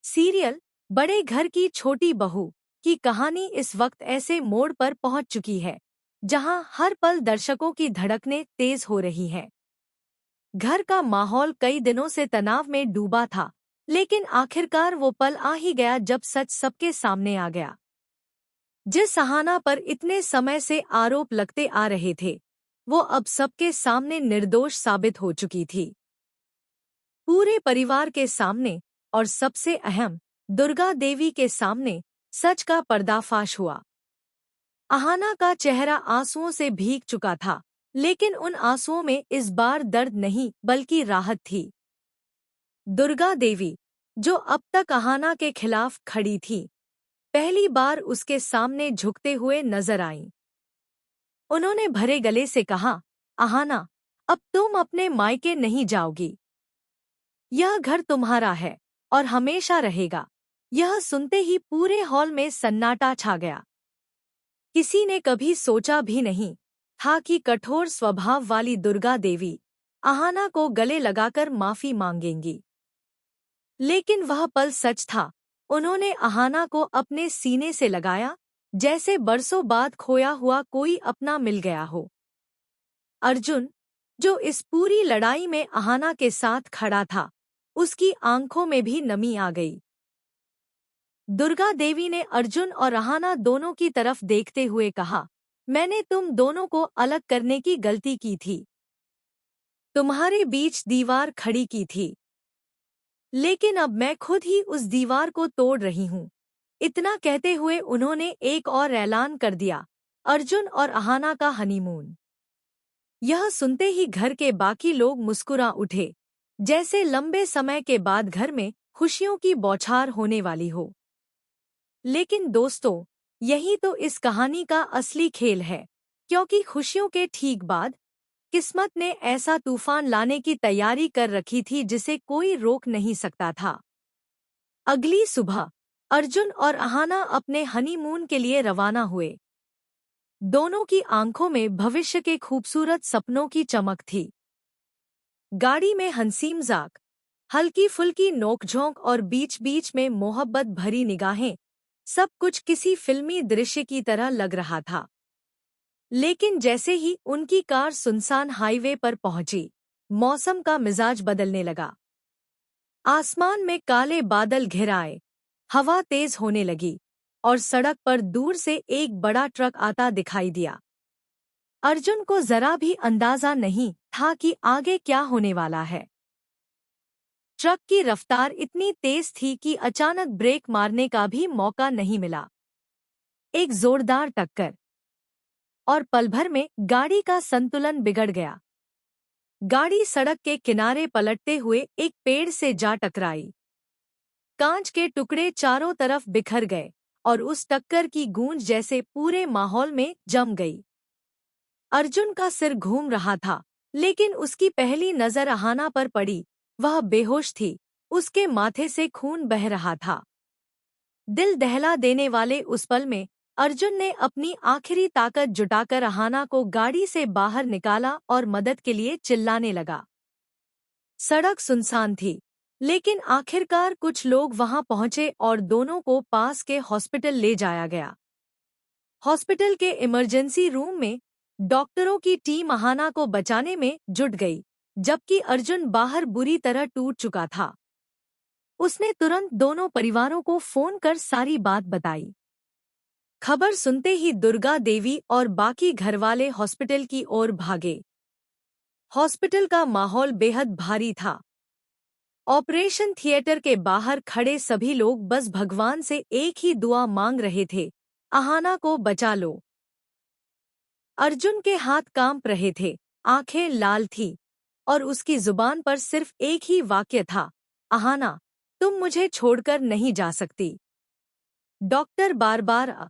Serial बड़े घर की छोटी बहू की कहानी इस वक्त ऐसे मोड़ पर पहुंच चुकी है जहां हर पल दर्शकों की धड़कनें तेज हो रही हैं। घर का माहौल कई दिनों से तनाव में डूबा था, लेकिन आखिरकार वो पल आ ही गया जब सच सबके सामने आ गया। जिस अहाना पर इतने समय से आरोप लगते आ रहे थे, वो अब सबके सामने निर्दोष साबित हो चुकी थी। पूरे परिवार के सामने और सबसे अहम दुर्गा देवी के सामने सच का पर्दाफाश हुआ। अहाना का चेहरा आंसुओं से भीग चुका था, लेकिन उन आंसुओं में इस बार दर्द नहीं बल्कि राहत थी। दुर्गा देवी, जो अब तक अहाना के खिलाफ खड़ी थी, पहली बार उसके सामने झुकते हुए नजर आईं। उन्होंने भरे गले से कहा, अहाना, अब तुम अपने मायके नहीं जाओगी। यह घर तुम्हारा है और हमेशा रहेगा। यह सुनते ही पूरे हॉल में सन्नाटा छा गया। किसी ने कभी सोचा भी नहीं था कि कठोर स्वभाव वाली दुर्गा देवी अहाना को गले लगाकर माफी मांगेंगी। लेकिन वह पल सच था। उन्होंने अहाना को अपने सीने से लगाया, जैसे बरसों बाद खोया हुआ कोई अपना मिल गया हो। अर्जुन, जो इस पूरी लड़ाई में अहाना के साथ खड़ा था, उसकी आंखों में भी नमी आ गई। दुर्गा देवी ने अर्जुन और अहाना दोनों की तरफ देखते हुए कहा, मैंने तुम दोनों को अलग करने की गलती की थी। तुम्हारे बीच दीवार खड़ी की थी। लेकिन अब मैं खुद ही उस दीवार को तोड़ रही हूँ। इतना कहते हुए उन्होंने एक और ऐलान कर दिया, अर्जुन और अहाना का हनीमून। यह सुनते ही घर के बाकी लोग मुस्कुरा उठे, जैसे लंबे समय के बाद घर में खुशियों की बौछार होने वाली हो। लेकिन दोस्तों, यही तो इस कहानी का असली खेल है, क्योंकि खुशियों के ठीक बाद किस्मत ने ऐसा तूफान लाने की तैयारी कर रखी थी जिसे कोई रोक नहीं सकता था। अगली सुबह अर्जुन और अहाना अपने हनीमून के लिए रवाना हुए। दोनों की आंखों में भविष्य के खूबसूरत सपनों की चमक थी। गाड़ी में हंसी मजाक, हल्की फुल्की नोकझोंक और बीच बीच में मोहब्बत भरी निगाहें, सब कुछ किसी फिल्मी दृश्य की तरह लग रहा था। लेकिन जैसे ही उनकी कार सुनसान हाईवे पर पहुंची, मौसम का मिजाज बदलने लगा। आसमान में काले बादल घिर आए, हवा तेज होने लगी और सड़क पर दूर से एक बड़ा ट्रक आता दिखाई दिया। अर्जुन को जरा भी अंदाजा नहीं था कि आगे क्या होने वाला है। ट्रक की रफ्तार इतनी तेज थी कि अचानक ब्रेक मारने का भी मौका नहीं मिला। एक जोरदार टक्कर, और पल भर में गाड़ी का संतुलन बिगड़ गया। गाड़ी सड़क के किनारे पलटते हुए एक पेड़ से जा टकराई। कांच के टुकड़े चारों तरफ बिखर गए और उस टक्कर की गूंज जैसे पूरे माहौल में जम गई। अर्जुन का सिर घूम रहा था, लेकिन उसकी पहली नजर अहाना पर पड़ी। वह बेहोश थी, उसके माथे से खून बह रहा था। दिल दहला देने वाले उस पल में अर्जुन ने अपनी आखिरी ताकत जुटाकर अहाना को गाड़ी से बाहर निकाला और मदद के लिए चिल्लाने लगा। सड़क सुनसान थी, लेकिन आखिरकार कुछ लोग वहां पहुंचे और दोनों को पास के हॉस्पिटल ले जाया गया। हॉस्पिटल के इमरजेंसी रूम में डॉक्टरों की टीम अहाना को बचाने में जुट गई, जबकि अर्जुन बाहर बुरी तरह टूट चुका था। उसने तुरंत दोनों परिवारों को फोन कर सारी बात बताई। खबर सुनते ही दुर्गा देवी और बाकी घरवाले हॉस्पिटल की ओर भागे। हॉस्पिटल का माहौल बेहद भारी था। ऑपरेशन थिएटर के बाहर खड़े सभी लोग बस भगवान से एक ही दुआ मांग रहे थे, अहाना को बचा लो। अर्जुन के हाथ कांप रहे थे, आंखें लाल थीं और उसकी जुबान पर सिर्फ एक ही वाक्य था, अहाना, तुम मुझे छोड़कर नहीं जा सकती। डॉक्टर बार बार